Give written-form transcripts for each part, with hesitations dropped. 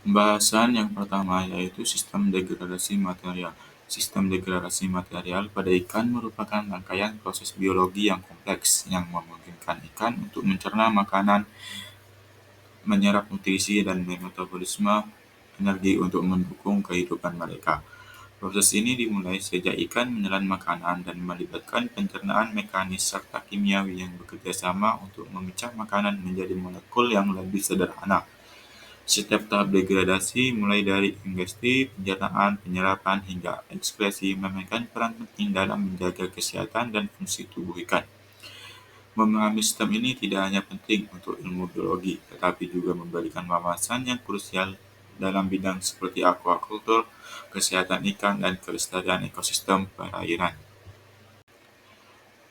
Pembahasan yang pertama yaitu sistem degradasi material. Sistem degradasi material pada ikan merupakan rangkaian proses biologi yang kompleks yang memungkinkan ikan untuk mencerna makanan, menyerap nutrisi, dan metabolisme energi untuk mendukung kehidupan mereka. Proses ini dimulai sejak ikan menelan makanan dan melibatkan pencernaan mekanis serta kimiawi yang bekerja sama untuk memecah makanan menjadi molekul yang lebih sederhana. Setiap tahap degradasi, mulai dari ingesti, pencernaan, penyerapan, hingga ekskresi, memainkan peran penting dalam menjaga kesehatan dan fungsi tubuh ikan. Memahami sistem ini tidak hanya penting untuk ilmu biologi, tetapi juga memberikan wawasan yang krusial dalam bidang seperti aquaculture, kesehatan ikan, dan kelestarian ekosistem perairan.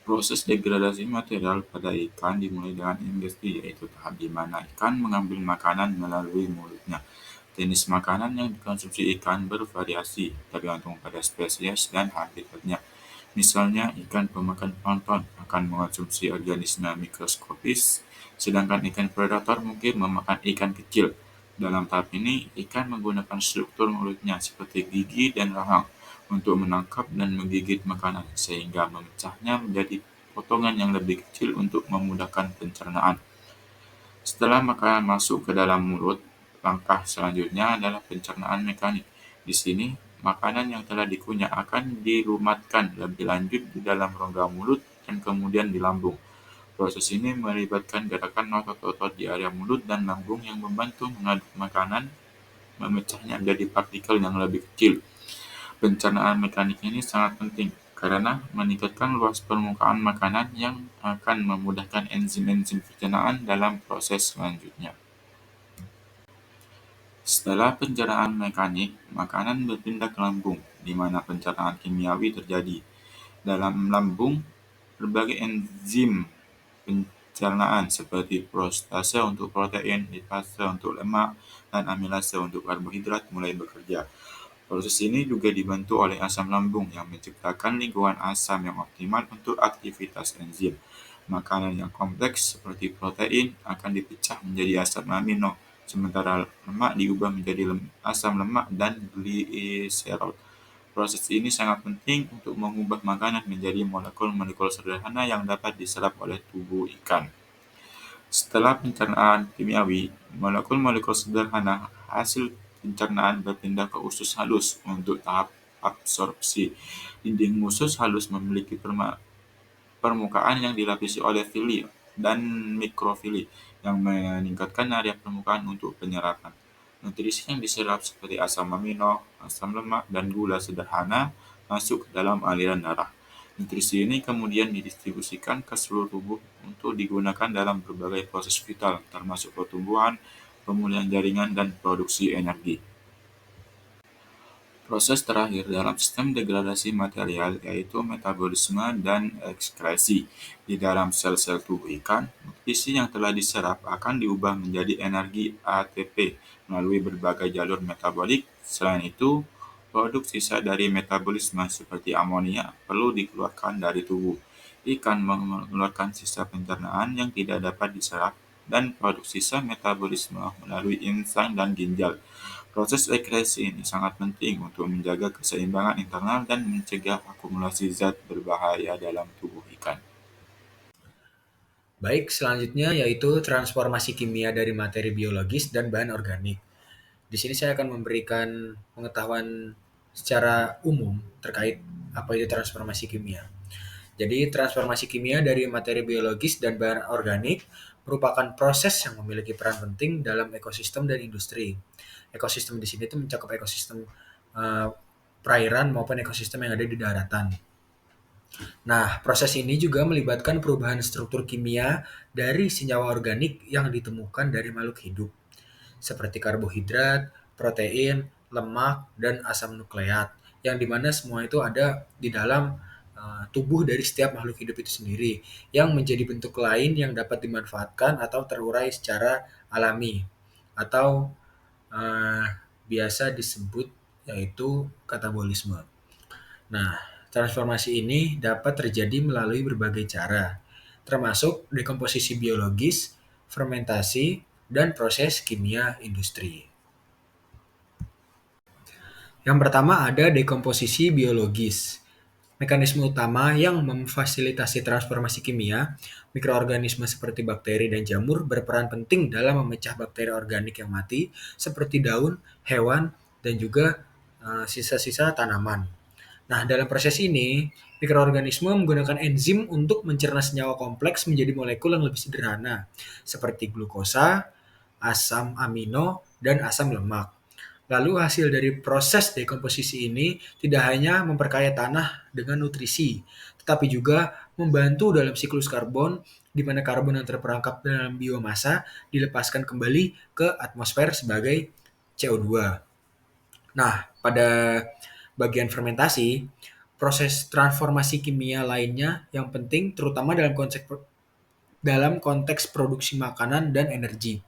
Proses degradasi material pada ikan dimulai dengan ingesti, yaitu tahap di mana ikan mengambil makanan melalui mulutnya. Jenis makanan yang dikonsumsi ikan bervariasi tergantung pada spesies dan habitatnya. Misalnya, ikan pemakan plankton akan mengonsumsi organisme mikroskopis, sedangkan ikan predator mungkin memakan ikan kecil. Dalam tahap ini, ikan menggunakan struktur mulutnya seperti gigi dan rahang untuk menangkap dan menggigit makanan, sehingga memecahnya menjadi potongan yang lebih kecil untuk memudahkan pencernaan. Setelah makanan masuk ke dalam mulut, langkah selanjutnya adalah pencernaan mekanik. Di sini, makanan yang telah dikunyah akan dirumatkan lebih lanjut di dalam rongga mulut dan kemudian di lambung. Proses ini melibatkan gerakan otot-otot di area mulut dan lambung yang membantu mengaduk makanan, memecahnya menjadi partikel yang lebih kecil. Pencernaan mekanik ini sangat penting karena meningkatkan luas permukaan makanan yang akan memudahkan enzim-enzim pencernaan dalam proses selanjutnya. Setelah pencernaan mekanik, makanan berpindah ke lambung, di mana pencernaan kimiawi terjadi. Dalam lambung, berbagai enzim pencernaan seperti prostase untuk protein, lipase untuk lemak, dan amilase untuk karbohidrat mulai bekerja. Proses ini juga dibantu oleh asam lambung yang menciptakan lingkungan asam yang optimal untuk aktivitas enzim. Makanan yang kompleks seperti protein akan dipecah menjadi asam amino, sementara lemak diubah menjadi asam lemak dan gliserol. Proses ini sangat penting untuk mengubah makanan menjadi molekul-molekul sederhana yang dapat diserap oleh tubuh ikan. Setelah pencernaan kimiawi, molekul-molekul sederhana hasil pencernaan berpindah ke usus halus untuk tahap absorpsi. Dinding usus halus memiliki permukaan yang dilapisi oleh fili dan mikrofili yang meningkatkan area permukaan untuk penyerapan. Nutrisi yang diserap seperti asam amino, asam lemak, dan gula sederhana masuk ke dalam aliran darah. Nutrisi ini kemudian didistribusikan ke seluruh tubuh untuk digunakan dalam berbagai proses vital, termasuk pertumbuhan, pemulihan jaringan, dan produksi energi. Proses terakhir dalam sistem degradasi material yaitu metabolisme dan ekskresi. Di dalam sel-sel tubuh ikan, nutrisi yang telah diserap akan diubah menjadi energi ATP melalui berbagai jalur metabolik. Selain itu, produk sisa dari metabolisme seperti amonia perlu dikeluarkan dari tubuh. Ikan mengeluarkan sisa pencernaan yang tidak dapat diserap dan produk sisa metabolisme melalui insang dan ginjal. Proses rekresi ini sangat penting untuk menjaga keseimbangan internal dan mencegah akumulasi zat berbahaya dalam tubuh ikan. Baik, selanjutnya yaitu transformasi kimia dari materi biologis dan bahan organik. Di sini saya akan memberikan pengetahuan secara umum terkait apa itu transformasi kimia. Jadi, transformasi kimia dari materi biologis dan bahan organik merupakan proses yang memiliki peran penting dalam ekosistem dan industri. Ekosistem di sini itu mencakup ekosistem eh, perairan maupun ekosistem yang ada di daratan. Nah, proses ini juga melibatkan perubahan struktur kimia dari senyawa organik yang ditemukan dari makhluk hidup, seperti karbohidrat, protein, lemak, dan asam nukleat, yang dimana semua itu ada di dalam tubuh dari setiap makhluk hidup itu sendiri, yang menjadi bentuk lain yang dapat dimanfaatkan atau terurai secara alami, atau uh, biasa disebut yaitu katabolisme. Nah, transformasi ini dapat terjadi melalui berbagai cara, termasuk dekomposisi biologis, fermentasi, dan proses kimia industri. Yang pertama ada dekomposisi biologis. Mekanisme utama yang memfasilitasi transformasi kimia, mikroorganisme seperti bakteri dan jamur berperan penting dalam memecah bakteri organik yang mati, seperti daun, hewan, dan juga sisa-sisa tanaman. Nah, dalam proses ini, mikroorganisme menggunakan enzim untuk mencerna senyawa kompleks menjadi molekul yang lebih sederhana, seperti glukosa, asam amino, dan asam lemak. Lalu hasil dari proses dekomposisi ini tidak hanya memperkaya tanah dengan nutrisi, tetapi juga membantu dalam siklus karbon, di mana karbon yang terperangkap dalam biomasa dilepaskan kembali ke atmosfer sebagai CO2. Nah, pada bagian fermentasi, proses transformasi kimia lainnya yang penting terutama dalam konteks produksi makanan dan energi.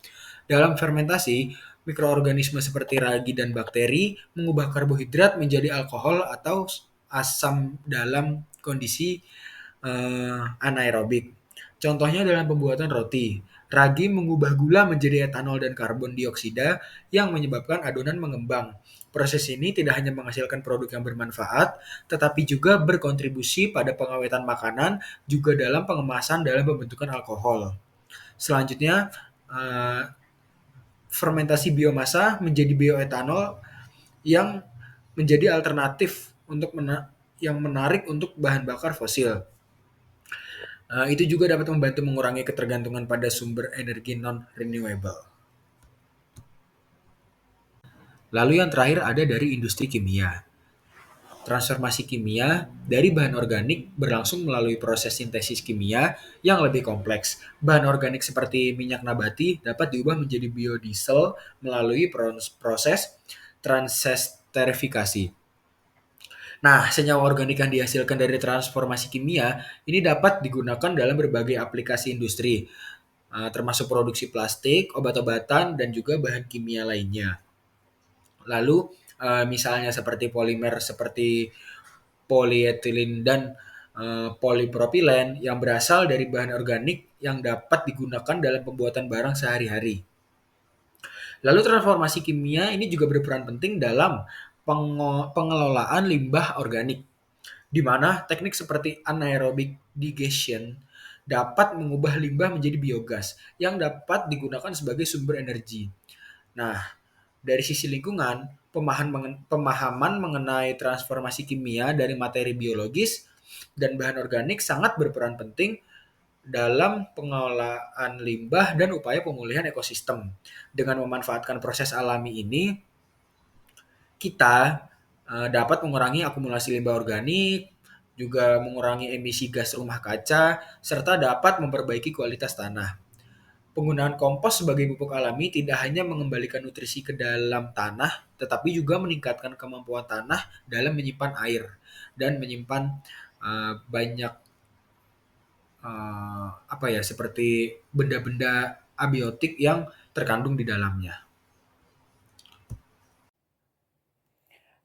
Dalam fermentasi, mikroorganisme seperti ragi dan bakteri mengubah karbohidrat menjadi alkohol atau asam dalam kondisi anaerobik. Contohnya dalam pembuatan roti, ragi mengubah gula menjadi etanol dan karbon dioksida yang menyebabkan adonan mengembang. Proses ini tidak hanya menghasilkan produk yang bermanfaat, tetapi juga berkontribusi pada pengawetan makanan, juga dalam pengemasan dalam pembentukan alkohol. Selanjutnya, eh, fermentasi biomasa menjadi bioetanol yang menjadi alternatif yang menarik untuk bahan bakar fosil. Itu juga dapat membantu mengurangi ketergantungan pada sumber energi non-renewable. Lalu yang terakhir ada dari industri kimia. Transformasi kimia dari bahan organik berlangsung melalui proses sintesis kimia yang lebih kompleks. Bahan organik seperti minyak nabati dapat diubah menjadi biodiesel melalui proses transesterifikasi. Nah, senyawa organik yang dihasilkan dari transformasi kimia ini dapat digunakan dalam berbagai aplikasi industri, termasuk produksi plastik, obat-obatan, dan juga bahan kimia lainnya. Lalu, misalnya seperti polimer seperti polietilen dan polipropilen yang berasal dari bahan organik yang dapat digunakan dalam pembuatan barang sehari-hari. Lalu transformasi kimia ini juga berperan penting dalam pengelolaan limbah organik, di mana teknik seperti anaerobic digestion dapat mengubah limbah menjadi biogas yang dapat digunakan sebagai sumber energi. Nah, dari sisi lingkungan, pemahaman mengenai transformasi kimia dari materi biologis dan bahan organik sangat berperan penting dalam pengelolaan limbah dan upaya pemulihan ekosistem. Dengan memanfaatkan proses alami ini, kita dapat mengurangi akumulasi limbah organik, juga mengurangi emisi gas rumah kaca, serta dapat memperbaiki kualitas tanah. Penggunaan kompos sebagai pupuk alami tidak hanya mengembalikan nutrisi ke dalam tanah, tetapi juga meningkatkan kemampuan tanah dalam menyimpan air dan menyimpan banyak seperti benda-benda abiotik yang terkandung di dalamnya.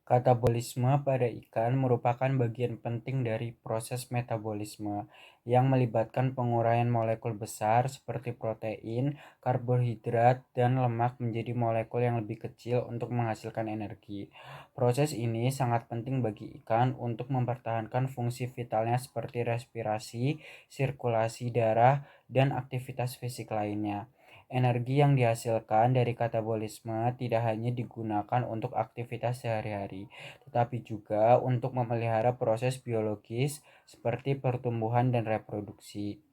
Katabolisme pada ikan merupakan bagian penting dari proses metabolisme yang melibatkan penguraian molekul besar seperti protein, karbohidrat, dan lemak menjadi molekul yang lebih kecil untuk menghasilkan energi. Proses ini sangat penting bagi ikan untuk mempertahankan fungsi vitalnya seperti respirasi, sirkulasi darah, dan aktivitas fisik lainnya. Energi yang dihasilkan dari katabolisme tidak hanya digunakan untuk aktivitas sehari-hari, tetapi juga untuk memelihara proses biologis seperti pertumbuhan dan reproduksi.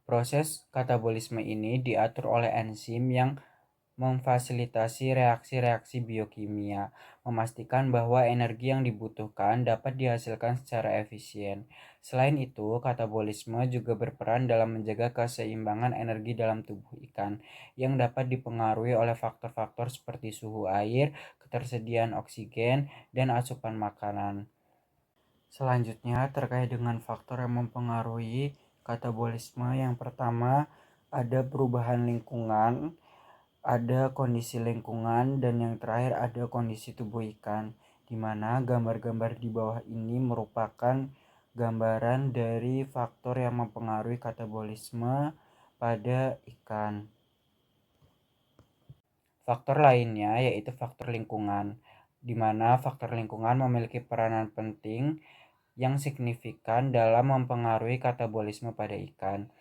Proses katabolisme ini diatur oleh enzim yang memfasilitasi reaksi-reaksi biokimia, memastikan bahwa energi yang dibutuhkan dapat dihasilkan secara efisien. Selain itu, katabolisme juga berperan dalam menjaga keseimbangan energi dalam tubuh ikan, yang dapat dipengaruhi oleh faktor-faktor seperti suhu air, ketersediaan oksigen, dan asupan makanan. Selanjutnya, terkait dengan faktor yang mempengaruhi katabolisme, yang pertama ada perubahan lingkungan, ada kondisi lingkungan, dan yang terakhir ada kondisi tubuh ikan, di mana gambar-gambar di bawah ini merupakan gambaran dari faktor yang mempengaruhi katabolisme pada ikan. Faktor lainnya yaitu faktor lingkungan. di mana faktor lingkungan memiliki peranan penting yang signifikan dalam mempengaruhi katabolisme pada ikan.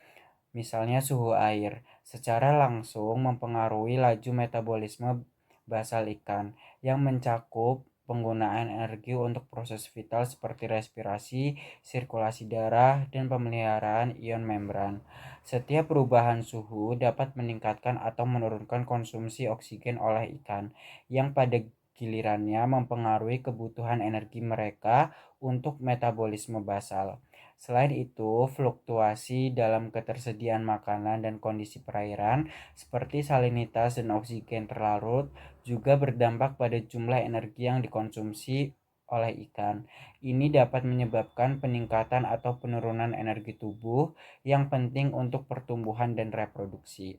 Misalnya suhu air, secara langsung mempengaruhi laju metabolisme basal ikan yang mencakup penggunaan energi untuk proses vital seperti respirasi, sirkulasi darah, dan pemeliharaan ion membran. Setiap perubahan suhu dapat meningkatkan atau menurunkan konsumsi oksigen oleh ikan, yang pada gilirannya mempengaruhi kebutuhan energi mereka untuk metabolisme basal. Selain itu, fluktuasi dalam ketersediaan makanan dan kondisi perairan seperti salinitas dan oksigen terlarut juga berdampak pada jumlah energi yang dikonsumsi oleh ikan. Ini dapat menyebabkan peningkatan atau penurunan energi tubuh yang penting untuk pertumbuhan dan reproduksi.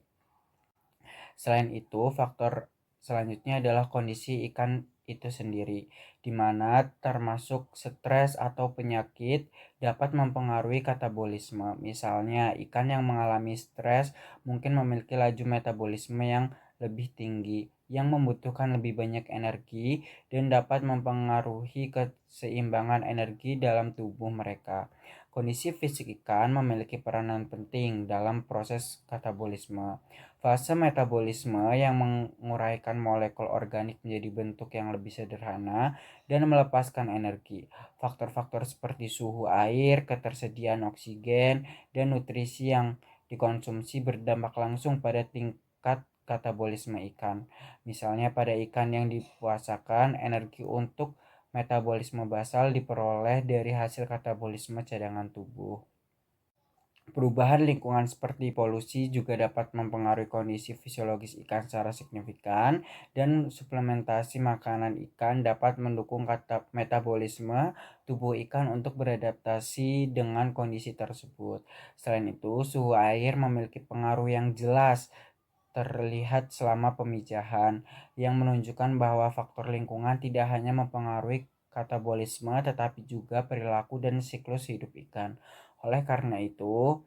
Selain itu, faktor selanjutnya adalah kondisi ikan itu sendiri, di mana termasuk stres atau penyakit dapat mempengaruhi katabolisme. Misalnya, ikan yang mengalami stres mungkin memiliki laju metabolisme yang lebih tinggi, yang membutuhkan lebih banyak energi dan dapat mempengaruhi keseimbangan energi dalam tubuh mereka. Kondisi fisik ikan memiliki peranan penting dalam proses katabolisme. Fase metabolisme yang menguraikan molekul organik menjadi bentuk yang lebih sederhana dan melepaskan energi. Faktor-faktor seperti suhu air, ketersediaan oksigen, dan nutrisi yang dikonsumsi berdampak langsung pada tingkat katabolisme ikan. Misalnya pada ikan yang dipuasakan, energi untuk metabolisme basal diperoleh dari hasil katabolisme cadangan tubuh. Perubahan lingkungan seperti polusi juga dapat mempengaruhi kondisi fisiologis ikan secara signifikan, dan suplementasi makanan ikan dapat mendukung metabolisme tubuh ikan untuk beradaptasi dengan kondisi tersebut. Selain itu, suhu air memiliki pengaruh yang jelas terlihat selama pemijahan, yang menunjukkan bahwa faktor lingkungan tidak hanya mempengaruhi katabolisme tetapi juga perilaku dan siklus hidup ikan. Oleh karena itu,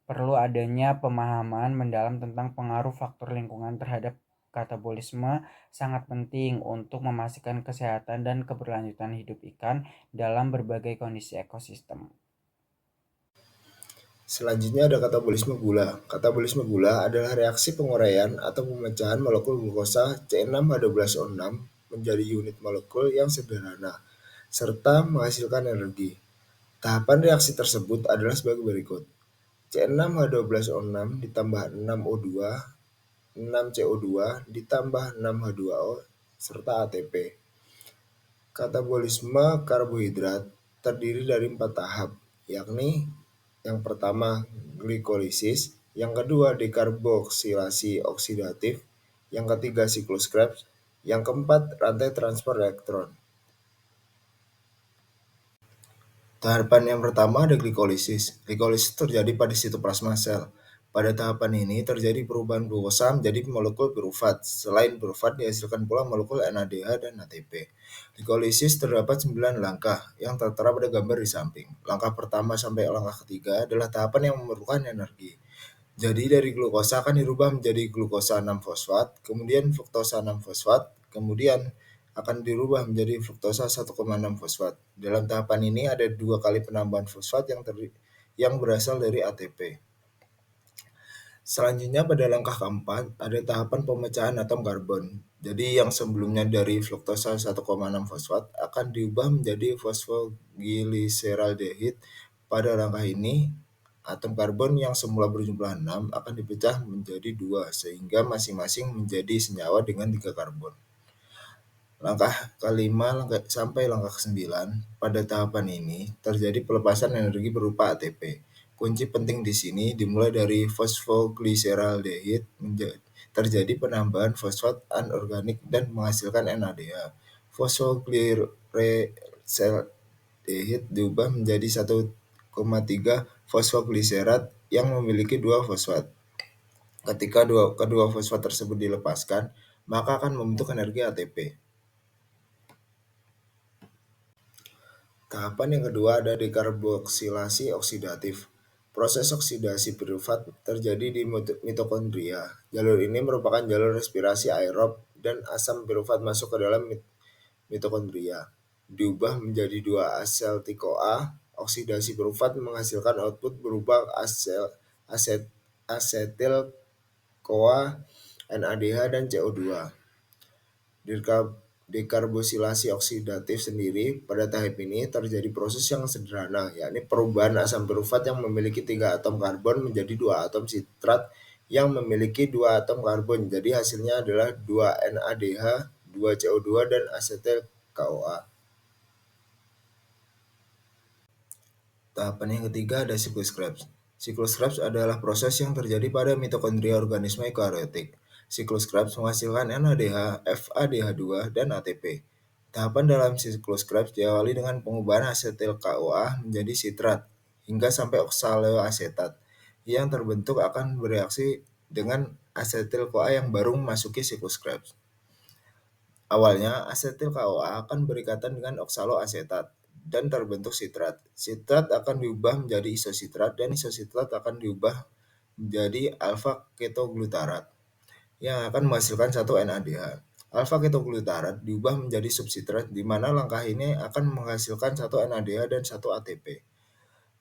perlu adanya pemahaman mendalam tentang pengaruh faktor lingkungan terhadap katabolisme sangat penting untuk memastikan kesehatan dan keberlanjutan hidup ikan dalam berbagai kondisi ekosistem. Selanjutnya ada katabolisme gula. Katabolisme gula adalah reaksi penguraian atau pemecahan molekul glukosa C6H12O6 menjadi unit molekul yang sederhana, serta menghasilkan energi. Tahapan reaksi tersebut adalah sebagai berikut. C6H12O6 ditambah 6O2, 6CO2 ditambah 6H2O, serta ATP. Katabolisme karbohidrat terdiri dari 4 tahap, yakni yang pertama glikolisis, yang kedua dekarboksilasi oksidatif, yang ketiga siklus Krebs, yang keempat rantai transfer elektron. Tahapan yang pertama ada glikolisis. Glikolisis terjadi pada sitoplasma sel. Pada tahapan ini terjadi perubahan glukosa menjadi molekul pirufat. Selain pirufat dihasilkan pula molekul NADH dan ATP. Glikolisis terdapat 9 langkah yang tertera pada gambar di samping. Langkah pertama sampai langkah ketiga adalah tahapan yang memerlukan energi. Jadi dari glukosa akan dirubah menjadi glukosa 6-fosfat, kemudian fruktosa 6-fosfat, kemudian akan dirubah menjadi fruktosa 1,6-fosfat. Dalam tahapan ini ada 2 kali penambahan fosfat yang berasal dari ATP. Selanjutnya pada langkah keempat ada tahapan pemecahan atom karbon. Jadi yang sebelumnya dari fruktosa 1,6-fosfat akan diubah menjadi fosfogliserdehid. Pada langkah ini atom karbon yang semula berjumlah 6 akan dipecah menjadi 2 sehingga masing-masing menjadi senyawa dengan 3 karbon. Langkah kelima sampai langkah ke-9, pada tahapan ini terjadi pelepasan energi berupa ATP. Kunci penting di sini dimulai dari fosfogliserdehid terjadi penambahan fosfat anorganik dan menghasilkan NADH. Fosfogliserdehid diubah menjadi 1,3 fosfogliserat yang memiliki 2 fosfat. Ketika kedua fosfat tersebut dilepaskan, maka akan membentuk energi ATP. Tahapan yang kedua ada dekarboksilasi oksidatif. Proses oksidasi pirufat terjadi di mitokondria. Jalur ini merupakan jalur respirasi aerob dan asam pirufat masuk ke dalam mitokondria. Diubah menjadi 2 asetil-CoA, oksidasi pirufat menghasilkan output berupa asetil-CoA, NADH, dan CO2. Dekarbosilasi oksidatif sendiri pada tahap ini terjadi proses yang sederhana, yakni perubahan asam pirufat yang memiliki 3 atom karbon menjadi 2 atom sitrat yang memiliki 2 atom karbon. Jadi hasilnya adalah 2 NADH, 2 CO2, dan asetil KOA. Tahapan yang ketiga ada siklus Krebs. Siklus Krebs adalah proses yang terjadi pada mitokondria organisme eukariotik. Siklus Krebs menghasilkan NADH, FADH2, dan ATP. Tahapan dalam siklus Krebs diawali dengan pengubahan asetil KOA menjadi sitrat hingga sampai oksaloasetat yang terbentuk akan bereaksi dengan asetil KOA yang baru memasuki siklus Krebs. Awalnya, asetil KOA akan berikatan dengan oksaloasetat dan terbentuk sitrat. Sitrat akan diubah menjadi isositrat dan isositrat akan diubah menjadi alfa ketoglutarat yang akan menghasilkan 1 NADH. Alfa ketoglutarat diubah menjadi subsitrat di mana langkah ini akan menghasilkan 1 NADH dan 1 ATP.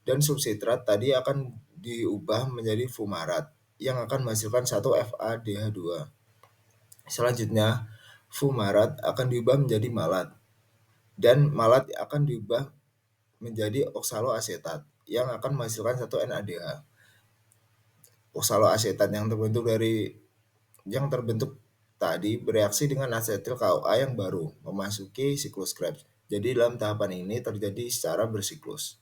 Dan subsitrat tadi akan diubah menjadi fumarat yang akan menghasilkan 1 FADH2. Selanjutnya, fumarat akan diubah menjadi malat dan malat akan diubah menjadi oksaloasetat yang akan menghasilkan 1 NADH. Oksaloasetat yang terbentuk tadi bereaksi dengan asetil KOA yang baru memasuki siklus Krebs. Jadi dalam tahapan ini terjadi secara bersiklus.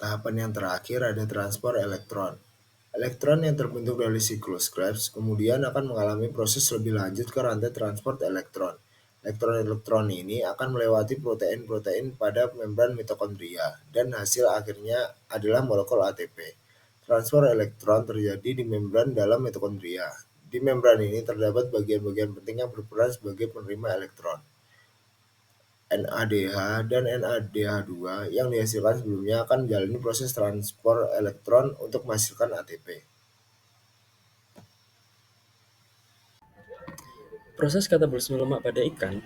Tahapan yang terakhir ada transport elektron. Elektron yang terbentuk dari siklus Krebs kemudian akan mengalami proses lebih lanjut ke rantai transport elektron. Elektron-elektron ini akan melewati protein-protein pada membran mitokondria dan hasil akhirnya adalah molekul ATP. Transfer elektron terjadi di membran dalam mitokondria. Di membran ini terdapat bagian-bagian penting yang berperan sebagai penerima elektron. NADH dan NADH2 yang dihasilkan sebelumnya akan menjalani proses transport elektron untuk menghasilkan ATP. Proses katabolisme lemak pada ikan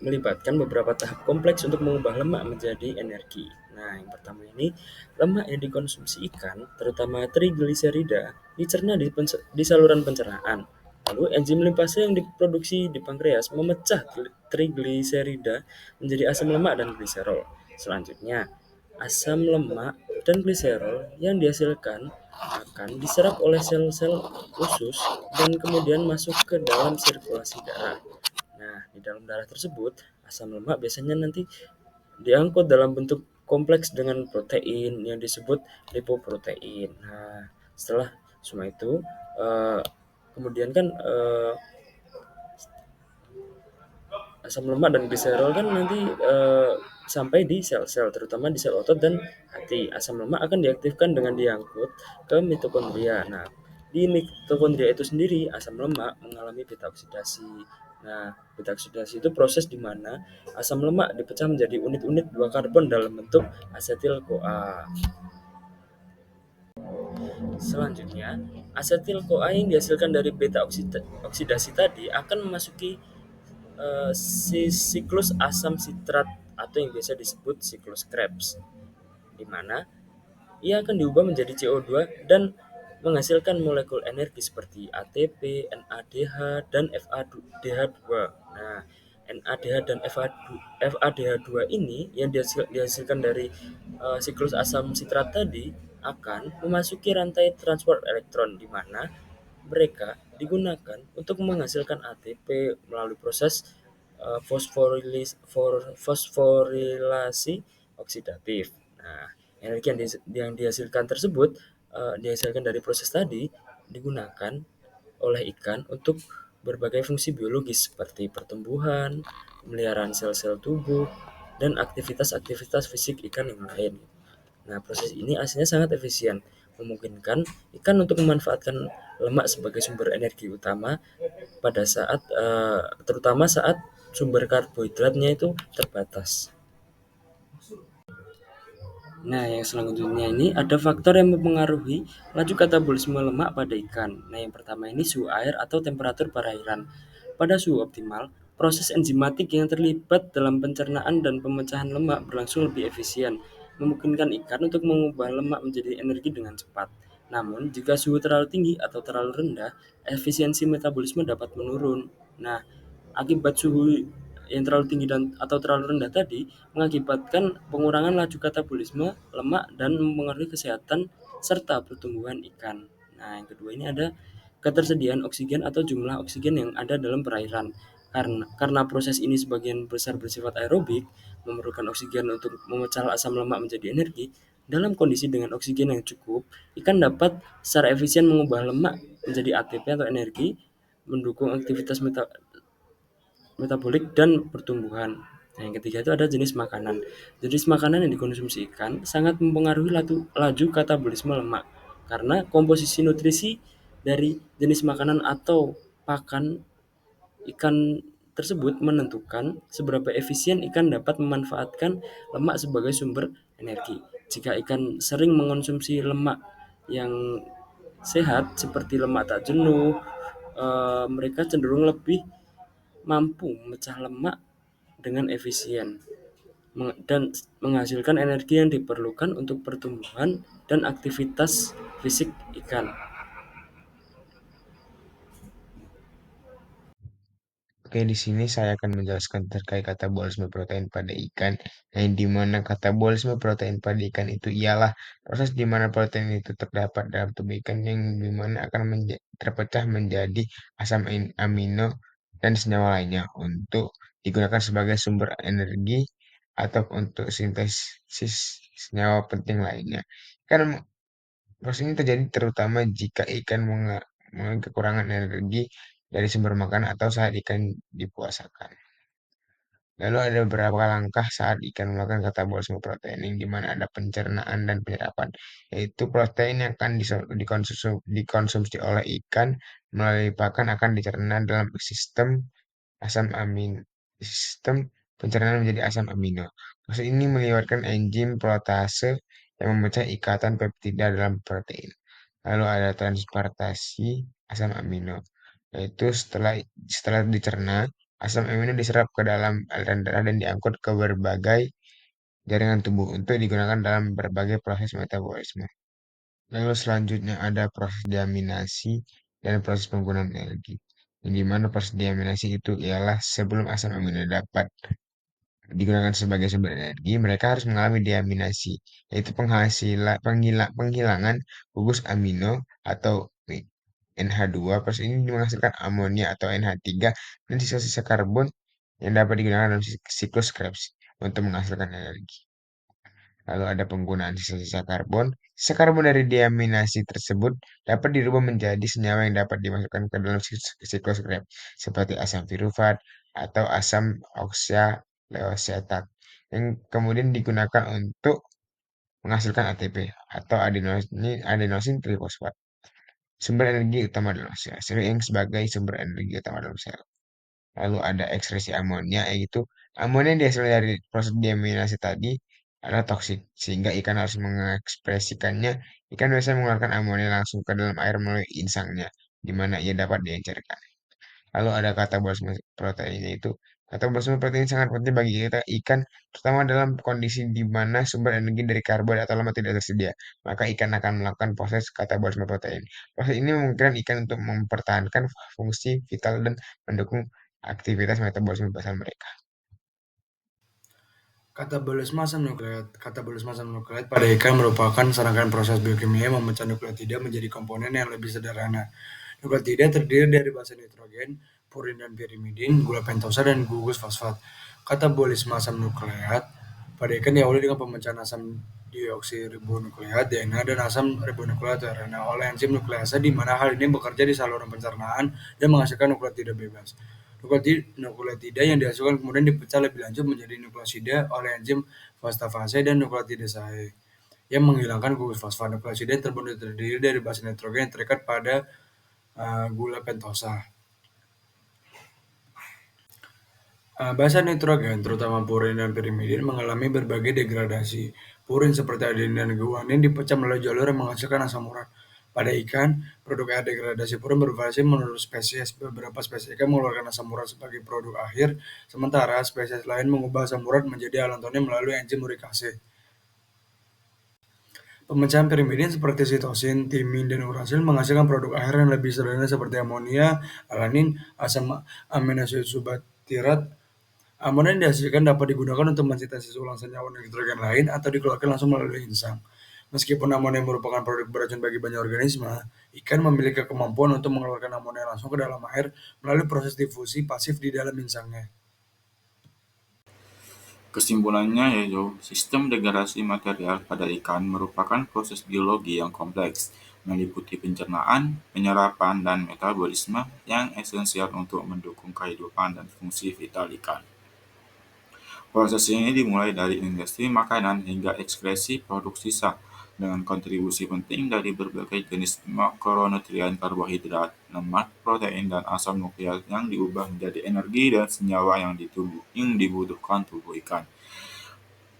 melibatkan beberapa tahap kompleks untuk mengubah lemak menjadi energi. Nah, yang pertama ini, lemak yang dikonsumsi ikan, terutama trigliserida, dicerna di saluran pencernaan. Lalu enzim limpase yang diproduksi di pankreas memecah trigliserida menjadi asam lemak dan gliserol. Selanjutnya, asam lemak dan gliserol yang dihasilkan akan diserap oleh sel-sel usus dan kemudian masuk ke dalam sirkulasi darah. Nah, di dalam darah tersebut, asam lemak biasanya nanti diangkut dalam bentuk kompleks dengan protein yang disebut lipoprotein. Nah, setelah semua itu, kemudian kan asam lemak dan gliserol kan nanti sampai di sel-sel, terutama di sel otot dan hati. Asam lemak akan diaktifkan dengan diangkut ke mitokondria. Nah, di mitokondria itu sendiri, asam lemak mengalami beta oksidasi. Nah, beta oksidasi itu proses di mana asam lemak dipecah menjadi unit-unit 2 karbon dalam bentuk asetil-CoA. Selanjutnya, asetil-CoA yang dihasilkan dari beta oksidasi tadi akan memasuki siklus asam sitrat atau yang biasa disebut siklus Krebs, di mana ia akan diubah menjadi CO2 dan menghasilkan molekul energi seperti ATP, NADH, dan FADH2. Nah, NADH dan FADH2 ini yang dihasilkan dari siklus asam sitrat tadi akan memasuki rantai transport elektron, di mana mereka digunakan untuk menghasilkan ATP melalui proses fosforilasi oksidatif. Nah, energi yang dihasilkan tersebut dihasilkan dari proses tadi digunakan oleh ikan untuk berbagai fungsi biologis seperti pertumbuhan, pemeliharaan sel-sel tubuh, dan aktivitas-aktivitas fisik ikan yang lain. Nah, proses ini aslinya sangat efisien, memungkinkan ikan untuk memanfaatkan lemak sebagai sumber energi utama pada saat terutama saat sumber karbohidratnya itu terbatas. Nah, yang selanjutnya ini ada faktor yang mempengaruhi laju katabolisme lemak pada ikan. Nah, yang pertama ini suhu air atau temperatur perairan. Pada suhu optimal, proses enzimatik yang terlibat dalam pencernaan dan pemecahan lemak berlangsung lebih efisien, memungkinkan ikan untuk mengubah lemak menjadi energi dengan cepat. Namun, jika suhu terlalu tinggi atau terlalu rendah, efisiensi metabolisme dapat menurun. Nah, akibat suhu yang terlalu tinggi dan atau terlalu rendah tadi mengakibatkan pengurangan laju katabolisme lemak dan mempengaruhi kesehatan serta pertumbuhan ikan. Nah, yang kedua ini ada ketersediaan oksigen atau jumlah oksigen yang ada dalam perairan. Karena proses ini sebagian besar bersifat aerobik, memerlukan oksigen untuk memecah asam lemak menjadi energi. Dalam kondisi dengan oksigen yang cukup, ikan dapat secara efisien mengubah lemak menjadi ATP atau energi, mendukung aktivitas metabolik dan pertumbuhan. Nah, yang ketiga itu ada jenis makanan. Jenis makanan yang dikonsumsi ikan sangat mempengaruhi laju katabolisme lemak karena komposisi nutrisi dari jenis makanan atau pakan ikan tersebut menentukan seberapa efisien ikan dapat memanfaatkan lemak sebagai sumber energi. Jika ikan sering mengonsumsi lemak yang sehat seperti lemak tak jenuh, mereka cenderung lebih mampu memecah lemak dengan efisien dan menghasilkan energi yang diperlukan untuk pertumbuhan dan aktivitas fisik ikan. Oke, di sini saya akan menjelaskan terkait katabolisme protein pada ikan, yang di mana katabolisme protein pada ikan itu ialah proses di mana protein itu terdapat dalam tubuh ikan yang di mana akan terpecah menjadi asam amino dan senyawa lainnya untuk digunakan sebagai sumber energi atau untuk sintesis senyawa penting lainnya. Kan proses ini terjadi terutama jika ikan mengalami kekurangan energi dari sumber makanan atau saat ikan dipuasakan. Lalu ada beberapa langkah saat ikan melakukan katabolisme protein yang di mana ada pencernaan dan penyerapan, yaitu protein yang akan dikonsumsi oleh ikan melalui pakan akan dicerna dalam sistem pencernaan menjadi asam amino. Proses ini melibatkan enzim protase yang memecah ikatan peptida dalam protein. Lalu ada transportasi asam amino, yaitu setelah dicerna, asam amino diserap ke dalam aliran darah dan diangkut ke berbagai jaringan tubuh untuk digunakan dalam berbagai proses metabolisme. Lalu selanjutnya ada proses deaminasi dan proses penggunaan energi. Di mana proses deaminasi itu ialah sebelum asam amino dapat digunakan sebagai sumber energi, mereka harus mengalami deaminasi, yaitu penghilangan gugus amino atau NH2. Proses ini menghasilkan amonia atau NH3 dan sisa-sisa karbon yang dapat digunakan dalam siklus Krebs untuk menghasilkan energi. Lalu ada penggunaan sisa-sisa karbon. Sisa karbon dari deaminasi tersebut dapat dirubah menjadi senyawa yang dapat dimasukkan ke dalam siklus Krebs, seperti asam pirufat atau asam oksaleosetat, yang kemudian digunakan untuk menghasilkan ATP atau adenosin trifosfat, sumber energi utama dalam sel, sering sebagai sumber energi utama dalam sel. Lalu ada ekskresi amonia, yaitu amonia yang dihasilkan dari proses deaminasi tadi adalah toksik, sehingga ikan harus mengekspresikannya. Ikan biasanya mengeluarkan amonia langsung ke dalam air melalui insangnya, di mana ia dapat diencerkan. Lalu ada katabolisme protein, yaitu katabolisme protein sangat penting bagi kita ikan, terutama dalam kondisi di mana sumber energi dari karbon atau lemak tidak tersedia. Maka ikan akan melakukan proses katabolisme protein. Proses ini memungkinkan ikan untuk mempertahankan fungsi vital dan mendukung aktivitas metabolisme basal mereka. Katabolisme asam nukleat. Katabolisme asam nukleat pada ikan merupakan serangkaian proses biokimia yang memecah nukleotida menjadi komponen yang lebih sederhana. Nukleotida terdiri dari basa nitrogen, purin dan pirimidin, gula pentosa, dan gugus fosfat. Katabolisme asam nukleat pada ikan diawali dengan pemecahan asam deoksiribonukleat (DNA) dan asam ribonukleat (RNA) oleh enzim nuklease, di mana hal ini bekerja di saluran pencernaan dan menghasilkan nukleotida bebas. Nukleotida yang dihasilkan kemudian dipecah lebih lanjut menjadi nukleosida oleh enzim fosfatase dan nukleotidase yang menghilangkan gugus fosfat. Nukleosida terdiri dari basa nitrogen yang terikat pada gula pentosa. Basa nitrogen, terutama purin dan pirimidin, mengalami berbagai degradasi. Purin seperti adenin dan guanin dipecah melalui jalur yang menghasilkan asam urat. Pada ikan, produk air degradasi purun bervariasi menurut spesies. Beberapa spesies ikan mengeluarkan asam urat sebagai produk akhir, sementara spesies lain mengubah asam urat menjadi allantoin melalui enzim urikase. Pemecahan pirimidin seperti sitosin, timin, dan urasil menghasilkan produk akhir yang lebih sederhana seperti amonia, alanin, asam aminoasid subatirat. Amonia yang dihasilkan dapat digunakan untuk mensintesis ulang senyawa nitrogen lain atau dikeluarkan langsung melalui insang. Meskipun amonia merupakan produk beracun bagi banyak organisme, ikan memiliki kemampuan untuk mengeluarkan amonia langsung ke dalam air melalui proses difusi pasif di dalam insangnya. Kesimpulannya yaitu sistem degradasi material pada ikan merupakan proses biologi yang kompleks, meliputi pencernaan, penyerapan, dan metabolisme yang esensial untuk mendukung kehidupan dan fungsi vital ikan. Proses ini dimulai dari industri makanan hingga ekskresi produk sisa, dengan kontribusi penting dari berbagai jenis makronutrien karbohidrat, lemak, protein, dan asam nukleat yang diubah menjadi energi dan senyawa yang dibutuhkan tubuh ikan.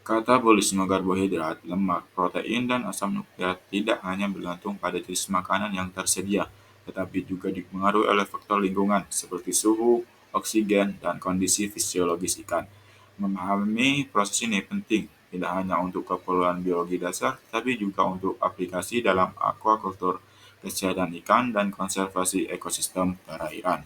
Katabolisme karbohidrat, lemak, protein, dan asam nukleat tidak hanya bergantung pada jenis makanan yang tersedia, tetapi juga dipengaruhi oleh faktor lingkungan seperti suhu, oksigen, dan kondisi fisiologis ikan. Memahami proses ini penting, tidak hanya untuk keperluan biologi dasar, tapi juga untuk aplikasi dalam aquaculture, kesehatan ikan, dan konservasi ekosistem perairan.